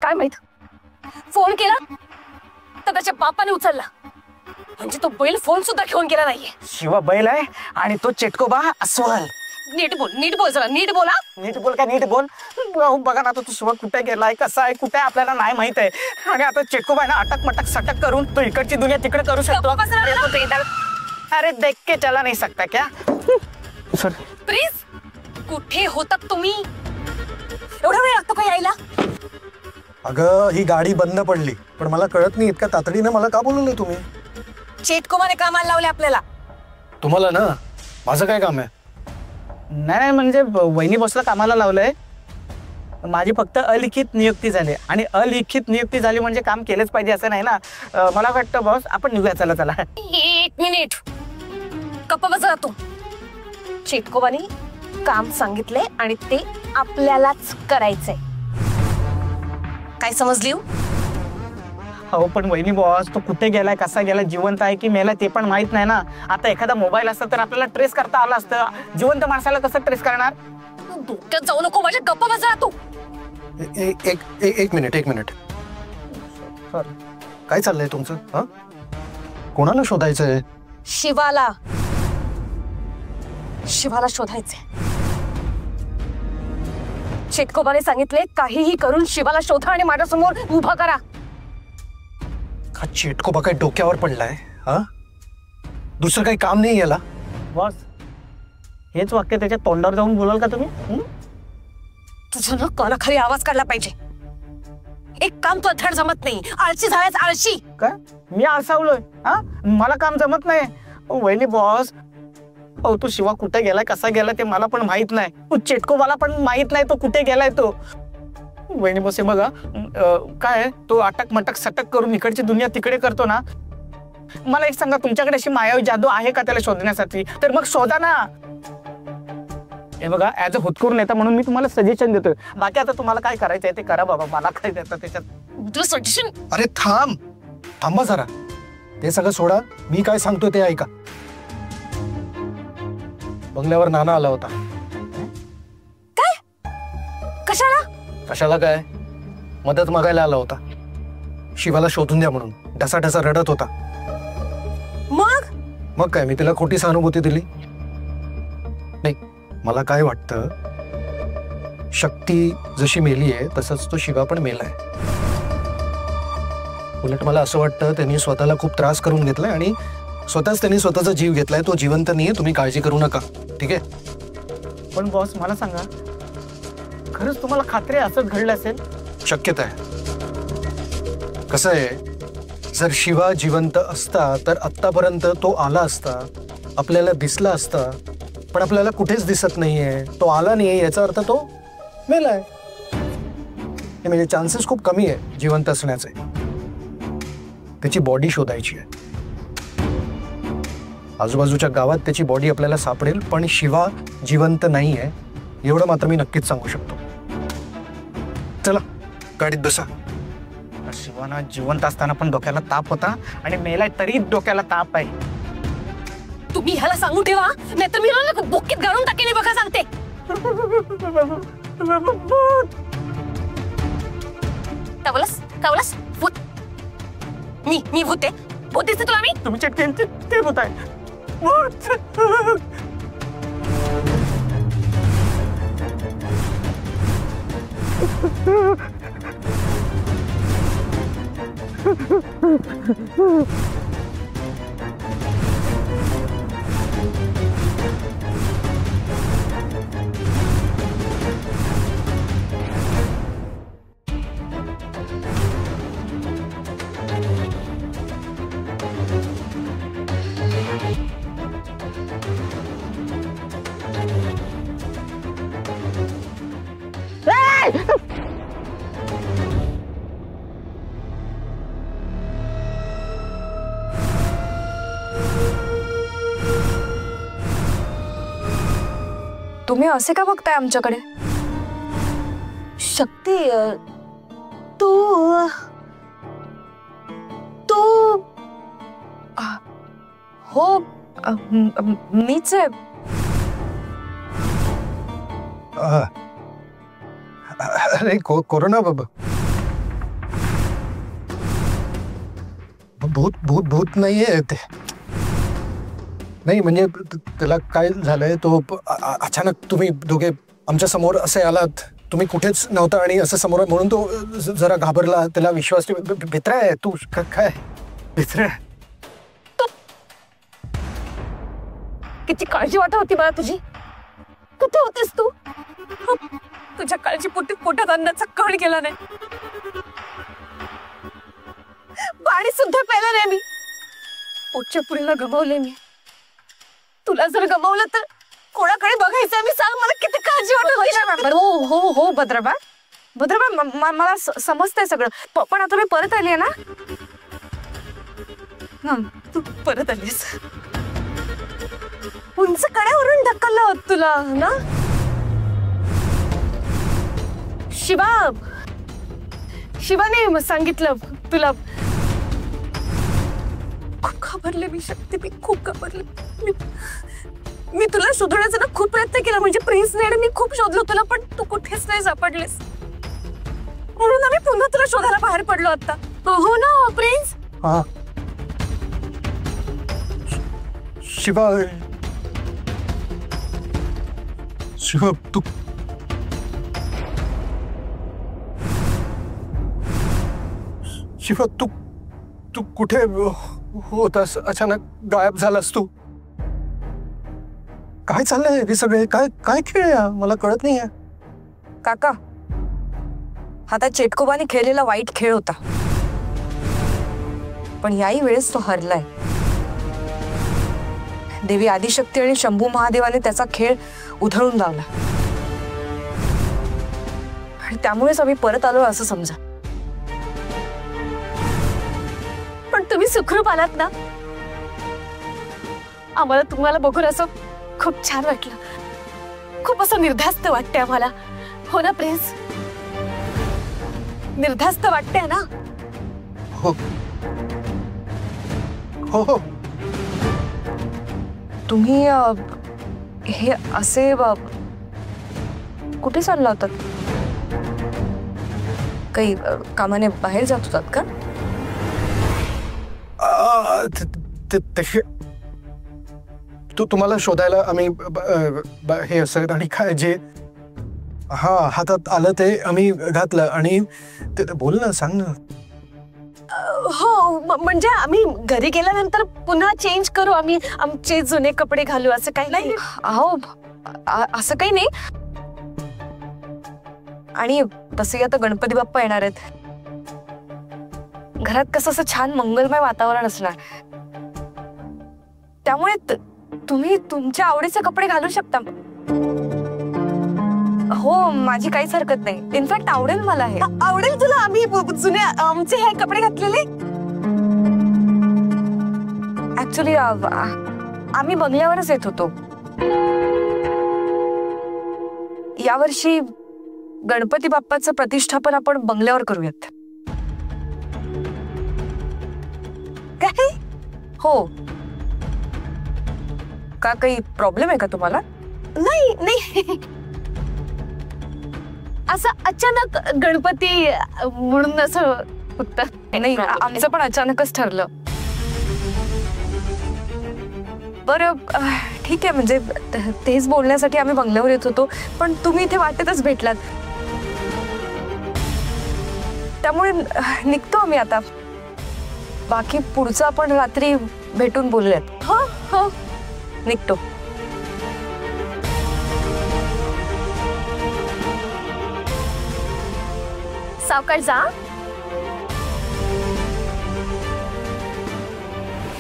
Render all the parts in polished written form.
काय माहित, फोन केला तर त्याच्या बापाने उचलला, म्हणजे तो बैल फोन सुद्धा घेऊन गेला नाहीये. शिवा बैल आहे आणि तो चेटकोबा अस्वल. नीट बोल जरा, नीट बोला. नीट बोल काय नीट बोल. बघा ना, तो शिवा कुठे गेलाय, कसा आहे, कुठे आपल्याला नाही माहित आहे. आणि आता चेटकोबा आहे ना, अटक मटक सटक करून तो इकडची दुनिया तिकडे करू शकतो. अरे देख के चला नहीं सकता क्या? सर प्लीज, कुठे होतात तुम्ही? एवढा वेळ लागतो का यायला? अगं ही गाडी बंद पडली, पण मला कळत नाही इतक्या तातडीने मला का बोलवलं तुम्ही? चेटकोबाने कामाला लावले आपल्याला. तुम्हाला ना, माझं काय काम आहे? नाही म्हणजे वहिनी बॉसला कामाला लावलंय. माझी फक्त अलिखित नियुक्ती झाली, आणि अलिखित नियुक्ती झाली म्हणजे काम केलंच पाहिजे असं नाही ना. मला वाटतं बॉस आपण निघूया. चला चला. एक मिनिट, गप्प बसा तू. चेटकोबाने काम सांगितले आणि ते आपल्यालाच करायचंय. काय समजली? हो पण वहिनी बॉस, तो कुठे गेलाय, कसा गेलाय, जिवंत आहे की मेला ते पण माहित नाही ना. आता एखादा मोबाईल असता तर आपल्याला ट्रेस करता आलं असतं. जिवंत माणसाला कसं ट्रेस करणार? डोक्यात जाऊ नको माझ्या, गप्प बसा तू. एक मिनिट. काय चाललंय तुमचं? हा, कोणाला शोधायचंय? शिवाला शोधायचंय. चेटकोबाने सांगितले काहीही करून शिवाला शोधा आणि माझ्यासमोर उभा करा. हा चेटकोबा काय डोक्यावर पडलाय? हा, दुसरं काही काम नाही याला? बॉस हेच वाक्य त्याच्या तोंडावर जाऊन बोलाल का तुम्ही? तुझं ना कानाखाली आवाज काढला पाहिजे. एक काम तो धड जमत नाही, आळशी झालायच आळशी. काय मी आळसावलोय? हा, मला काम जमत नाही. वहिनी बॉस, अहो तो शिवा कुठे गेलाय, कसा गेलाय ते मला पण माहित नाही. तो चेटकोबाला पण माहित नाही तो कुठे गेलाय. तो वहिनी बॉस हे बघा, काय तो अटक मटक सटक करून इकडची दुनिया तिकडे करतो ना. मला एक सांगा, तुमच्याकडे अशी मायावी जादू आहे का त्याला शोधण्यासाठी? तर मग शोधा ना. हे बघा, ऍज अ हुतकूर नेता म्हणून मी तुम्हाला सजेशन देतोय. बाकी आता तुम्हाला काय करायचंय ते करा बाबा, मला काय देतं त्याच्यात. सजेशन? अरे थांबा जरा. ते सगळं सोडा, मी काय सांगतोय ते ऐका. बंगल्यावर नाना आला होता. काय? कशाला काय? मदत मागायला आला होता. शिवाला शोधून द्या म्हणून. ढसा रडत होता. मग काय, मी तिला खोटी सहानुभूती दिली. नाही, मला काय वाटतं, शक्ती जशी मेली आहे तसंच तो शिवा पण मेलाय. उलट मला असं वाटतं त्यांनी स्वतःला खूप त्रास करून घेतलाय आणि त्यांनी स्वतःचा जीव घेतलाय. तो जिवंत नाहीये, तुम्ही काळजी करू नका, ठीक आहे? पण बॉस मला सांगा, खरंच तुम्हाला खात्री असंच घडलं असेल? शक्यता आहे. कसं आहे, जर शिवा जिवंत असता तर आत्तापर्यंत तो आला असता, आपल्याला दिसला असता. पण आपल्याला कुठेच दिसत नाहीये, तो आला नाहीये, याचा अर्थ तो मेलाय. हे म्हणजे चान्सेस खूप कमी आहे जिवंत असण्याचे. त्याची बॉडी शोधायची आहे. आजूबाजूच्या गावात त्याची बॉडी आपल्याला सापडेल, पण शिवा जिवंत नाहीये एवढं मात्र मी नक्कीच सांगू शकतो. चला गाडीत बसा. शिवाना जिवंत असताना पण डोक्याला ताप होता आणि मेलाय तरी डोक्याला ताप आहे. तुम्ही ह्याला सांगून ठेवा, नाहीतर मी बोकीत घालून टाकेन. बघा सांगते. कावलास भूत? मी भूत आहे? भूत दिसते तुला? मी तुमचे ते भूत आहे. तुम्ही असे का बघताय आमच्याकडे? शक्ती, तू हो, मीच आहे. अरे कोरोना बाबा. भूत भूत भूत नाहीये ते. नाही म्हणजे त्याला काय झालंय, तो अचानक तुम्ही दोघे आमच्या समोर असे आलात, तुम्ही कुठेच नव्हता आणि असं समोर म्हणून तो जरा घाबरला, त्याला विश्वास. भित्रा आहे तू, काय भित्रा आहे. किती काळजी वाटत होती मला तुझी. कुठे होतीस तू? तुझ्या काळजी पोटी पोटात अन्नाचा कण गेला नाही, पाणी सुद्धा प्यायला नाही मी. पोटच्या पुरीला गमावले मी. तुला जर गमावलं तर कोणाकडे बघायचं मी, सांग मला. किती काळजी वाटत. हो हो हो भद्रबा, भद्रबा मला समजतंय सगळं, पण आता मी परत आली आहे ना. तू परत आलीस. उंच कड्यावरून ढकललं होत तुला ना. शिवाने सांगितलं तुला. खूप घाबरले मी शक्ती, मी खूप घाबरले. मी तुला शोधण्याचा ना खूप प्रयत्न केला, म्हणजे प्रिन्सने आणि मी खूप शोधलो तुला, पण तू कुठेच नाही सापडलीस. म्हणून आम्ही पुन्हा तुला शोधायला बाहेर पडलो आता. हो ना प्रिन्स. हा शिवा, शिवा तू शिवा तू तू कुठे होतास? अचानक गायब झालास तू. काय चाललंय हे सगळे? काय काय खेळ आहे? मला कळत नाहीये. काका, हा त्या चेटकोबाने खेळलेला वाईट खेळ होता, पण याही वेळेस तो हरलाय. देवी आदिशक्ती आणि शंभू महादेवाने त्याचा खेळ उधळून लावला, आणि त्यामुळेच आम्ही परत आलो असं समजा. पण तुम्ही सुखरूप आलात ना. आम्हाला तुम्हाला बघून असं खूप छान वाटलं, खूप असं निर्धास्त वाटतंय आम्हाला. हो ना प्रिन्स, निर्धास्त वाटतंय ना. हो हो हो. तुम्ही हे असे कुठे चालला होतात? काही कामाने बाहेर जात होतात का? तुम्हाला शोधायला आम्ही हे असं आणि काय जे हातात आलं ते आम्ही घातलं. आणि बोल ना, सांग ना. हो म्हणजे आम्ही घरी गेल्यानंतर पुन्हा चेंज करू, आम्ही आमचे जुने कपडे घालू, असं काही नाही. अहो असं काही नाही. आणि तसंही आता गणपती बाप्पा येणार आहेत, घरात कसं असं छान मंगलमय वातावरण असणार, त्यामुळे तुम्ही तुमच्या आवडीचे कपडे घालू शकता. हो, माझी काहीच हरकत नाही. इनफॅक्ट आवडेल मला. हे आवडेल तुला? आम्ही जुने आमचे हे कपडे घातलेले. ऍक्च्युली आम्ही बंगल्यावरच येत होतो. यावर्षी गणपती बाप्पाचं प्रतिष्ठापन आपण बंगल्यावर करूयात. काय? हो. का काही प्रॉब्लेम आहे का तुम्हाला? नाही नाही, असं अचानक गणपती म्हणून असं फक्त. नाही, आमचं पण अचानकच ठरलं. बरं ठीक आहे, म्हणजे तेच बोलण्यासाठी आम्ही बंगल्यावर येत होतो, पण तुम्ही इथे वाटेतच भेटलात, त्यामुळे निघतो आम्ही आता. बाकी पुढचं आपण रात्री भेटून बोलूयात. हो हो, निघतो. सावकाश जा.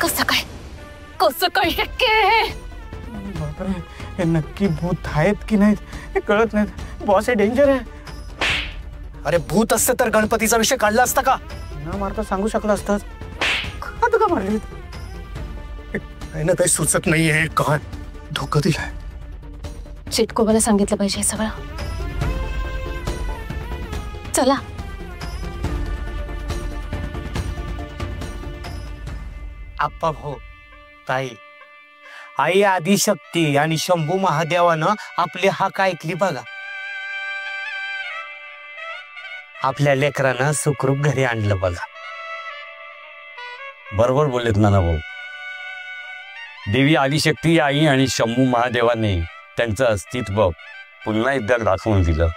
कसं काय शक्य आहे? बापरे, हे नक्की भूत आहेत की नाहीत हे कळत नाहीत. बॉस, हे डेंजर आहे. अरे भूत असते तर गणपतीचा विषय काढला असता का? न मारता सांगू शकला असतात. का मारली? ना काही सुचत नाहीये. काय धोका दिलाय? चिटकोबाला सांगितलं पाहिजे सगळं. चला. आप्पा भाऊ, ताई, आई आदिशक्ती आणि शंभू महादेवानं आपली हाक ऐकली बघा. आपल्या लेकरांना सुखरूप घरी आणलं बघा. बरोबर बोललेत नाना भाऊ. देवी आदिशक्ती आई आणि शंभू महादेवाने त्यांचं अस्तित्व पुन्हा एकदा दाखवून दिलं.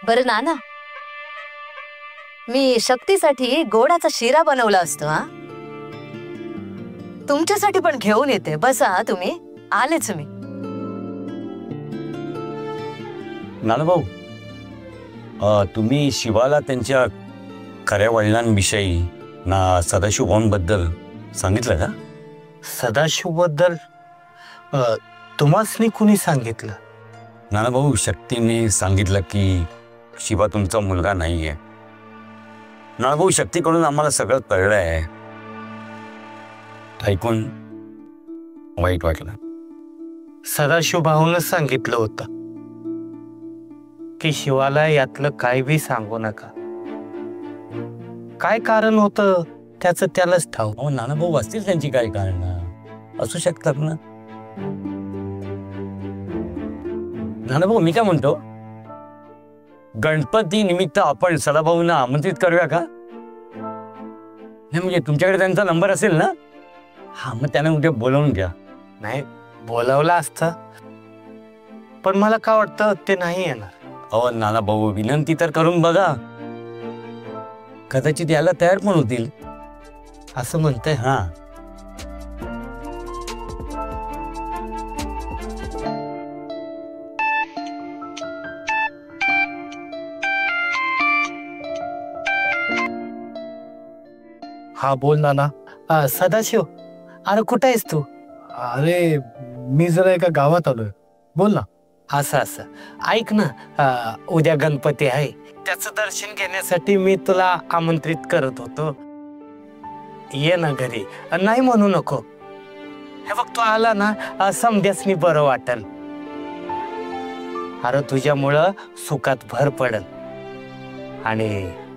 बरं नाना, मी शक्तीसाठी गोडाचा शिरा बनवला असतो. हा, तुमच्यासाठी पण घेऊन येते. बसा तुम्ही, आलेच मी. नाना भाऊ, तुम्ही शिवाला त्यांच्या खऱ्या वडिलांविषयी ना सदाशिवभाऊंबद्दल सांगितलं का? सदाशिव बद्दल तुम्हासनी कुणी सांगितलं? नाना भाऊ, शक्तीने सांगितलं की शिवा तुमचा मुलगा नाहीये. नाना भाऊ, शक्तीकडून आम्हाला सगळं कळलंय. ऐकून वाईट वाटलं. सदाशिव भाऊनं सांगितलं होतं की शिवाला यातलं काय बी सांगू नका. काय कारण होतं त्याचं त्यालाच ठाऊक. अहो नाना भाऊ, असतील त्यांची काय कारण, असू शकतात ना. नाना भाऊ, मी काय म्हणतो, गणपती निमित्त आपण सदाभाऊंना आमंत्रित करूया का? नाही म्हणजे तुमच्याकडे त्यांचा नंबर असेल ना? हा, मग त्यांना उद्या बोलावून घ्या. नाही, बोलावलं असतं, पण मला काय वाटतं ते नाही येणार. अहो नाना भाऊ, विनंती तर करून बघा, कदाचित यायला तयार पण होतील. असं म्हणतंय. हा, हा बोल नाना. सदाशिव, अरे कुठे आहेस तू? अरे मी जरा एका गावात आलोय. बोल ना. असं असं ऐक ना, उद्या गणपती आहे, त्याचं दर्शन घेण्यासाठी मी तुला आमंत्रित करत होतो. ये ना घरी, नाही म्हणू नको. हे बघ, तू आला ना समध्यासनी बरं वाटेल. अरे तुझ्यामुळं सुखात भर पडेल आणि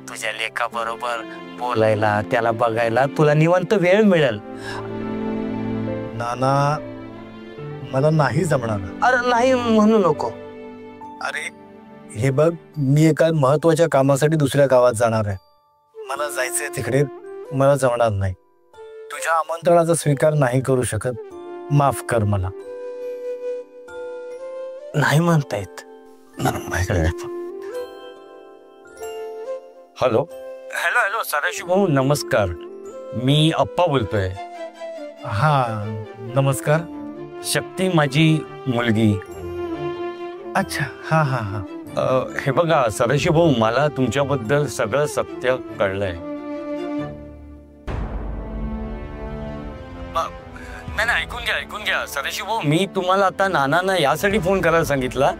तुझ्या लेकाबरोबर बोलायला, त्याला बघायला तुला निवांत वेळ मिळेल. नाना, मला नाही जमणार. अरे नाही म्हणू नको. अरे हे बघ, मी एका महत्वाच्या कामासाठी दुसऱ्या गावात जाणार आहे. मला जायचंय तिकडे, मला जमणार नाही. तुझ्या आमंत्रणाचा स्वीकार नाही करू शकत. माफ कर मला. नाही म्हणता येत. हॅलो हॅलो हॅलो, सदाशिव भाऊ नमस्कार. मी अप्पा बोलतोय. हा, नमस्कार. शक्ती माझी मुलगी. अच्छा, हा हा हा. हे बघा सदाशिव भाऊ, मला तुमच्याबद्दल सगळं सत्य कळलंय. नाही, ऐकून घ्या सदाशिव भाऊ, मी तुम्हाला आता नानांना यासाठी फोन करायला सांगितला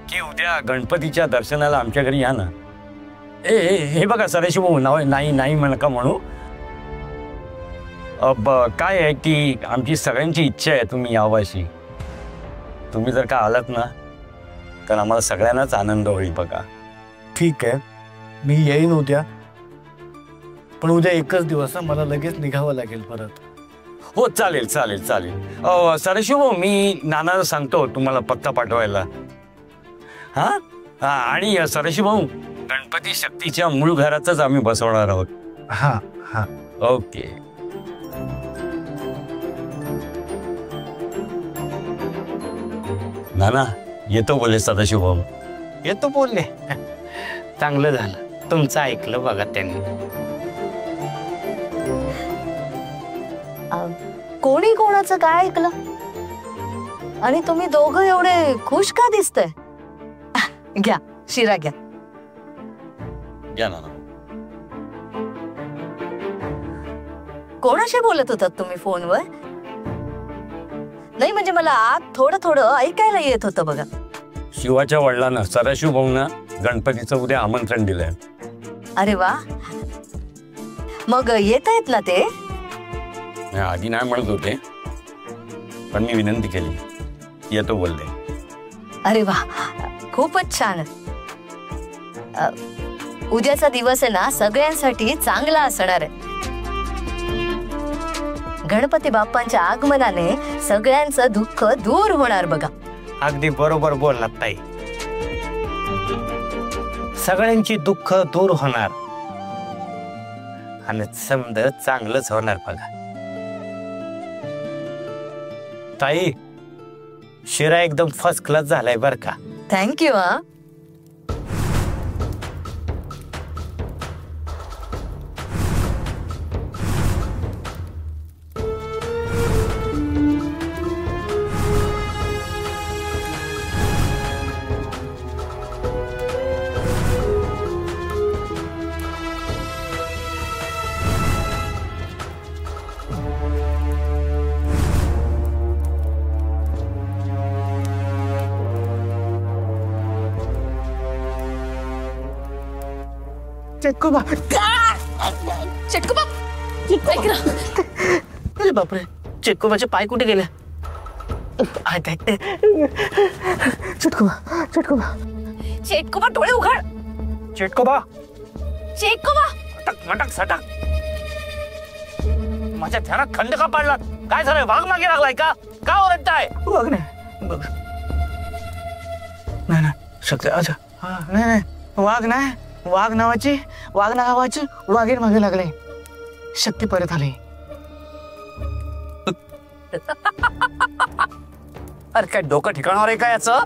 की उद्या गणपतीच्या दर्शनाला आमच्या घरी या ना. हे बघा सदाशिव भाऊ, नाही नका म्हणू. काय आहे की आमची सगळ्यांची इच्छा आहे तुम्ही यावं अशी. तुम्ही जर का आलात ना तर आम्हाला सगळ्यांनाच आनंद होईल. बघा, ठीक आहे, मी येईन उद्या. पण उद्या एकच दिवस, मला लगेच निघावं लागेल परत. हो चालेल. सदाशिव भाऊ, मी नानाला सांगतो तुम्हाला पत्ता पाठवायला. हा, आणि सदाशिव भाऊ, गणपती शक्तीच्या मूळ घरातच आम्ही बसवणार आहोत. हा हा, ओके. नाना येतो बोले सदाशिव भाऊ. येतो बोलले. चांगलं झालं तुमचं ऐकलं बघा त्यांनी. कोणी कोणाचं काय ऐकलं? आणि तुम्ही दोघं एवढे खुश का दिसतंय? घ्या शिरा घ्या. या नाना. कोणाशी बोलत होतात तुम्ही फोनवर? नाही म्हणजे मला आत थोडं ऐकायला येत होतं बघा. शिवाच्या वडिलांना सदाशिव भाऊंना गणपतीचं उद्या आमंत्रण दिलंय. अरे वा, मग येत आहेत ना ते? आधी नाही म्हणत होते, पण मी विनंती केली, येतो बोलले. अरे वा, खूपच छान. उद्याचा दिवस आहे ना सगळ्यांसाठी चांगला असणार आहे. गणपती बाप्पांच्या आगमनाने सगळ्यांचं दुःख दूर होणार बघा. अगदी बरोबर बोललात ताई. सगळ्यांची दुःख दूर होणार आणि समजा चांगलंच होणार बघा. ताई, शिरा एकदम फर्स्ट क्लास झालाय बर का. थँक्यू. हा चेटकोबा. चेटकोबा ऐक ना. अरे बापरे, चेटकोबाचे पाय कुठे गेले? चेटकोबा, चेटकोबा, चेटकोबा डोळे उघड. चिटकोबा, चेटकोबा अटक मटक सटक. माझ्या ध्यानात खंड का पाडला? काय झालंय? वाघ मागे लागलाय का? का ओरडताय? वाघ नाही. नाही नाही शक्य. अच्छा हा, नाही नाही वाघ नाही. वाघ नावाची वाघीण मागे लागले. शक्ती परत आली. अरे काय डोकं ठिकाणावर आहे का याचं?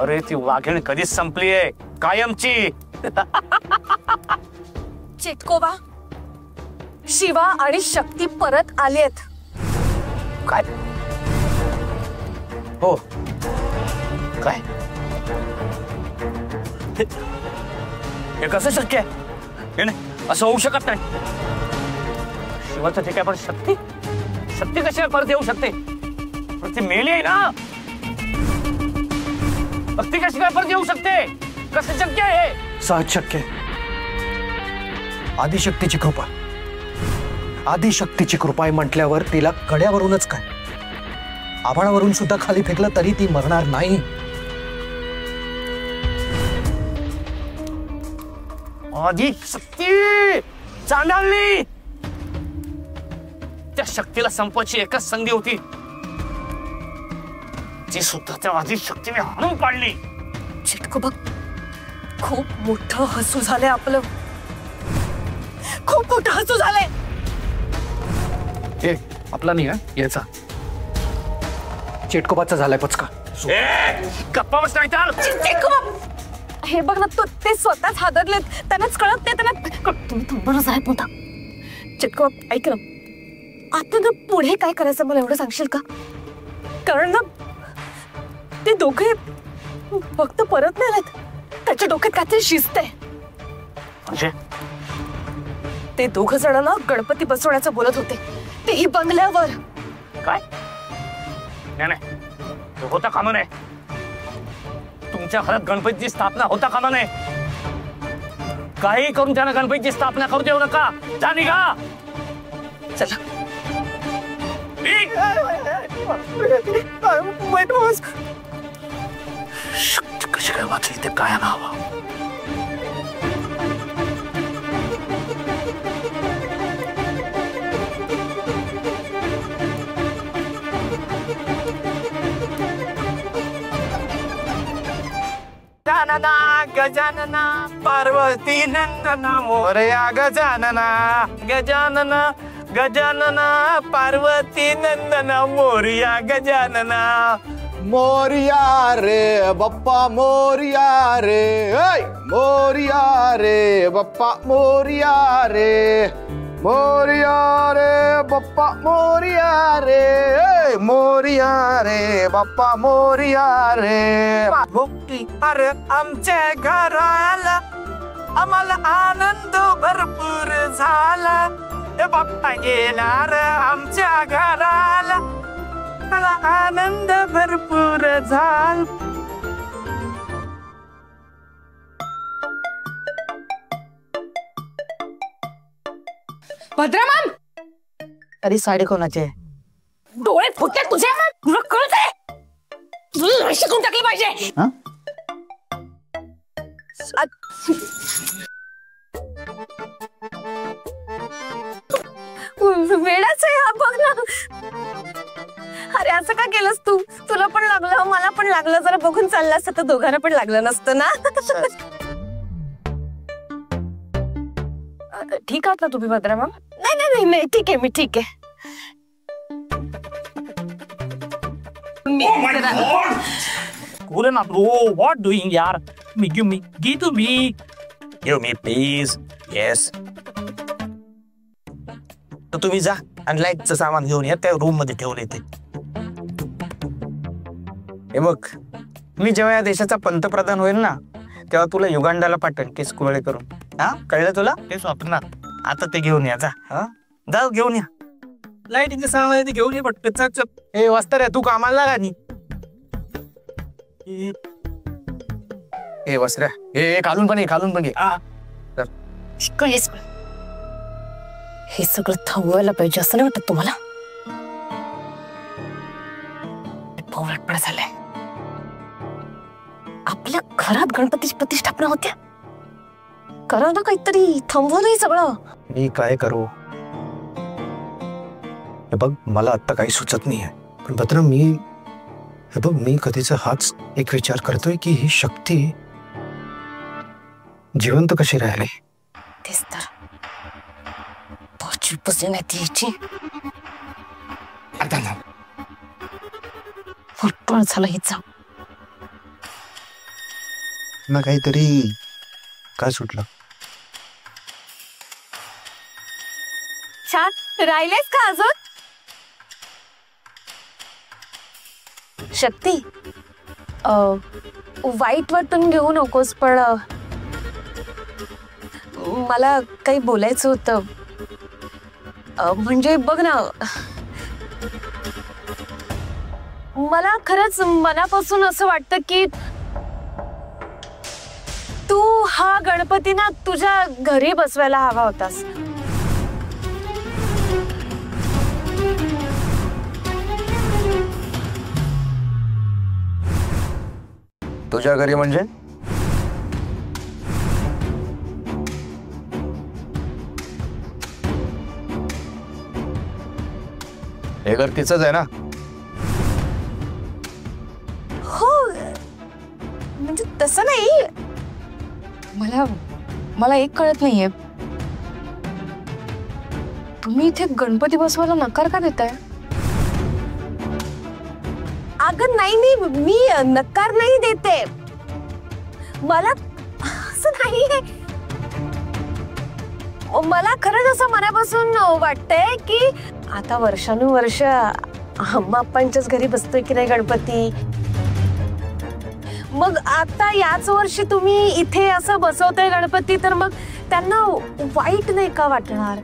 अरे ती वाघीण कधीच संपलीये, कायमची. चेटकोबा, शिवा आणि शक्ती परत आलेत. काय? हो काय? हे कसं शक्य आहे? हे नाही, असं होऊ शकत नाही. शिवाचं ठीक आहे, पण शक्ती कशी काय परत येऊ शकते? पण ती मेली आहे ना. ती कशी काय परत येऊ शकते? कसं शक्य आहे? सहज शक्य आहे. आदिशक्तीची कृपा. आदिशक्तीची कृपा आहे म्हटल्यावर तिला कड्यावरूनच काय, आभाळावरून सुद्धा खाली फेकलं तरी ती मरणार नाही. आदिशक्ती चांडाळली. त्या शक्तीला संपवायची एकच संधी होती, ती सुद्धा त्या आदिशक्तीने हाणून पाडली. चेटकोबा, खूप मोठं हसू झालंय आपलं. खूप मोठं हसू झालंय. ए आपला नाही याचा. चेटकोबाचा झालाय पचका. गप्पा बस नाही तर. चेटकोबा, हे बघ ना, ते स्वतःच हादरलेत. त्यांनाच कळत नाही. त्यांना तुम्ही बरंच आहेत मोठा. चेटकोबा ऐक ना, आता ना पुढे काय करायचं मला एवढं सांगशील का? कारण ना ते दोघे फक्त परत नाही आलेत. त्याच्या डोक्यात काहीतरी शिस्त आहे. म्हणजे ते दोघ जण ना गणपती बसवण्याचं बोलत होते, तेही बंगल्यावर. काय? नाही तो होता कामा नये. तुमच्या घरात गणपतीची स्थापना होता कामा नये. काही करून त्यानं गणपतीची स्थापना करू देऊ नका. जा निघा. चला. शक्ती कशी काय वाचली ते काय नाव? गजानना पार्वती नंदना मोरया. गजानना गजानना गजानना पार्वती नंदना मोरया. गजानना मोरिया रे बप्पा मोरिया रे. मोरिया रे बप्पा मोरिया रे. मोरिया रे बप्पा मोरिया रे. मोरिया रे बाप्पा मोरिया रे. अरे आमच्या घराला आम्हाला आनंद भरपूर झाला. बाप्पा गेला रे आमच्या घराला, मला आनंद भरपूर झाला. भद्रमान, अरे साडी कोणाची? डोळे फुटले तुझे. तुला कळतंय? तुला शिकून टाकली पाहिजे. वेळाच आहे हा, बघ ना. अरे आज असं का केलंस तू? तुला पण लागलं मला पण लागलं, जरा बघून चाललं असतं तर दोघांना पण लागलं नसतं ना. ठीक आहात ना तुम्ही भद्रा मॅम? नाही नाही नाही नाही, ठीक आहे, मी ठीक आहे. Cool enough. Oh, what doing, यार? Give me. Give me, please. Yes. तर तुम्ही जा आणि लाईटचं सामान घेऊन या, त्या रूम मध्ये ठेवले ते. हे बघ, मी जेव्हा या देशाचा पंतप्रधान होईल ना, तेव्हा तुला युगांडाला पाठवेन केस कुरळे करून. हा, कळलं तुला? ते स्वप्नात. आता ते घेऊन या, जा. हा, जा घेऊन या. लाईटीचं सामान ते घेऊन ये पटकन. चल. ए वाजता रे, तू कामाला लागा नी. ए वस्त्र्या, ए खालून पण घे. हे सगळं थांबवायला पाहिजे असं नाही वाटत तुम्हाला? पौराटपणा झालाय. आपल्या घरात गणपतीची प्रतिष्ठापना होत्या, करा ना काहीतरी, थांबवलंय सगळं. मी काय करू? हे बघ, मला आता काही सुचत नाहीये, पण भद्रा मी कधीचा हाच एक विचार करतोय की ही शक्ती जिवंत कशी राहिली. तेच तर याची फुटबॉल झालं हिचा. ना काहीतरी काय सुटलं? छान राहिलेस का अजून? शक्ती, वाईट वाटून घेऊ नकोस, पण मला काही बोलायचं होतं. म्हणजे बघ ना, मला खरंच मनापासून असं वाटतं की तू हा गणपती ना तुझ्या घरी बसवायला हवा होतास. तुझ्या घरी म्हणजे? हे घर तिचंच आहे ना? हो, म्हणजे तसं नाही. मला एक कळत नाहीये, तुम्ही इथे गणपती बसवायला नकार का देताय? अगं नाही, मी नकार नाही देते. मला असं नाही, मला खरंच असं मनापासून वाटतंय की आता वर्षानुवर्ष आम्हा आप्पांच्याच घरी बसतोय की नाही गणपती, मग आता याच वर्षी तुम्ही इथे असं बसवताय गणपती, तर मग त्यांना वाईट नाही का वाटणार?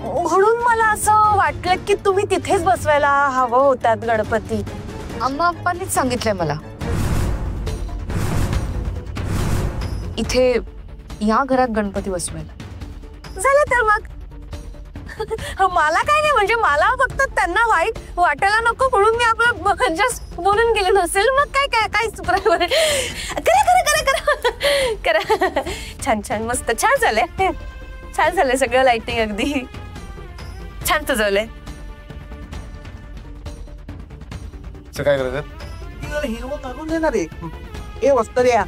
म्हणून मला असं वाटलं की तुम्ही तिथेच बसवायला हवं होतात गणपती. आम्हा आप्पांनीच सांगितलंय मला इथे या घरात गणपती बसवायला. झालं तर मग मला काय नाही, म्हणजे मला फक्त त्यांना वाईट वाटायला नको म्हणून मी आपलं जस्ट बोलून गेले नसेल. मग काय करा छान छान मस्त छान झालंय सगळं. लाइटिंग अगदी छान सजवलंय. काय करायचं? हिरवं काढून देणार आहे. ए वस्त्र्या,